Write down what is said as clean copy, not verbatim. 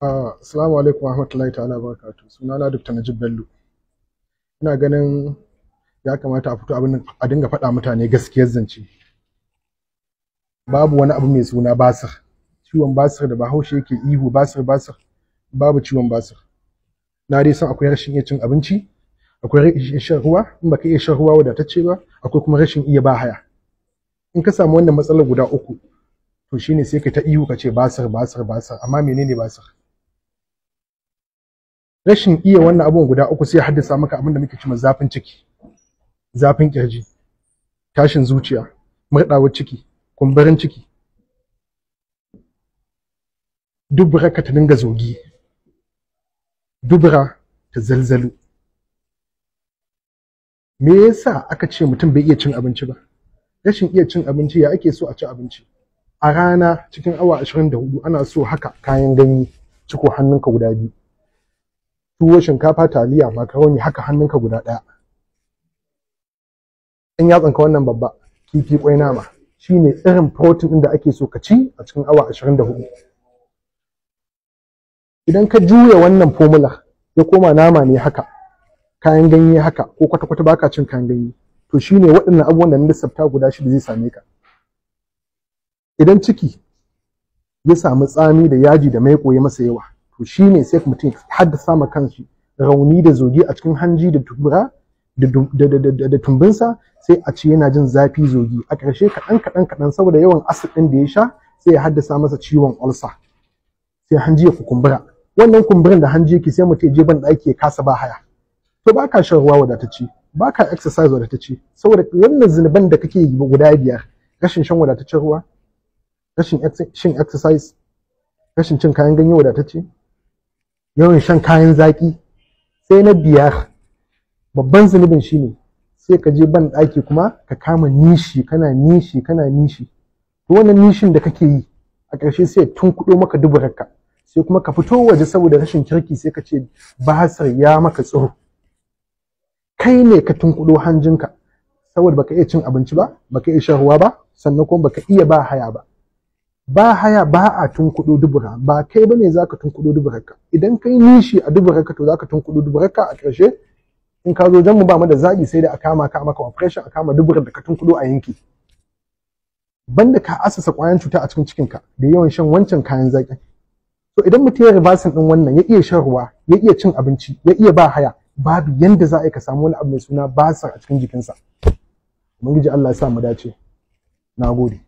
Assalamu alaikum warahmatullahi ta'ala barakatuh. Sunana Dr. Najib Bello. Ina ganin ya kamata a fito a dinga faɗa mutane gaskiyar zance. Babu wani abu mai suna basir. Ciwon basir da Bahaushe yake ihu basir basir. Babu ciwon basir. Na dai san akwai rashin iya cin abinci, akwai rashin shan ruwa, in baka iya shan ruwa wadatacce ba, akwai kuma rashin iya bahaya. In ka samu wannan matsalar guda uku, to shine sai ka ta ihu ka ce basir basir basir, amma menene basir? Rashin iya wannan abubuwan guda uku sai haddasa maka abin da muke cewa zafin ciki, zafin kirji, tashin zuciya, murɗawar ciki, kumburin ciki, dubura ka ta dinga zogi, dubura ta zalzalo. Me yasa aka ce mutum bai iya cin abinci ba? Rashin iya cin abinci, ya ake so a ci abinci? A rana cikin awa 24 ana so haka kayan ganye ciko hannunka guda biyu. Tuwo, shinkafa, taliya, makaroni haka hannunka guda ɗaya. In yatsanka wannan babba, kifi, kwai, nama shine irin protein ɗin da ake so ka ci a cikin awa 24. Idan ka juya wannan formula ya koma nama ne haka, kayan ganye haka, ko kwata-kwata baka cin kayan ganye, to shine waɗannan abubuwan da na lissafta guda shida zai same ka. Idan ciki ya samu tsami da yaji da maiƙo ya masa yawa, to shine sai mutum ya haddasa ma kanshi rauni da zogi a cikin hanji da tubura da tumbinsa, sai a ce yana jin zafi zogi. A ƙarshe kaɗan saboda yawan acid ɗin da ya sha sai ya haddasa masa ciwon ulcer, sai hanji ya kumbura. Wannan kumburin da hanji yake sai mutum ya je ban ɗaki ya kasa ba haya. To baka shan ruwa wadatacce, baka exercise wadatacce, saboda wannan zunuban da kake yi guda biyar: rashin shan wadataccen ruwa, rashin shin exercise, rashin cin kayan ganye wadatacce, yawan shan kayan zaki. Sai na biyar, babban zunubin shine sai ka je ban ɗaki kuma ka kama nishi kana nishi. To wannan nishin da kake yi a ƙarshe sai tunkuɗo maka duburarka, sai kuma ka fito waje saboda rashin kirki sai ka ce basir ya maka tsiro. Kai ne ka tunkuɗo hanjinka saboda baka iya cin abinci ba, baka iya shan ruwa ba, sannan kuma baka iya ba haya ba. Ba haya ba a tunkuɗo dubura, ba kai bane zaka tunkuɗo duburarka. Idan kai nishi a duburarka to zaka tunkuɗo duburarka. A ƙarshe in ka zo jan mu ba mu da zaɓi sai da a kama ka maka operation, a kama duburar da ka tunkuɗo a yanki. Banda ka asasa ƙwayan cuta a cikin cikinka da yawan shan wancan kayan zaƙi. To idan mutum ya ribasin ɗin wannan, ya iya shan ruwa, ya iya cin abinci, ya iya ba haya, babu yanda za a yi ka samu wani abu mai suna basir a cikin jikinsa. Ubangiji Allah ya sa mu dace. Nagode.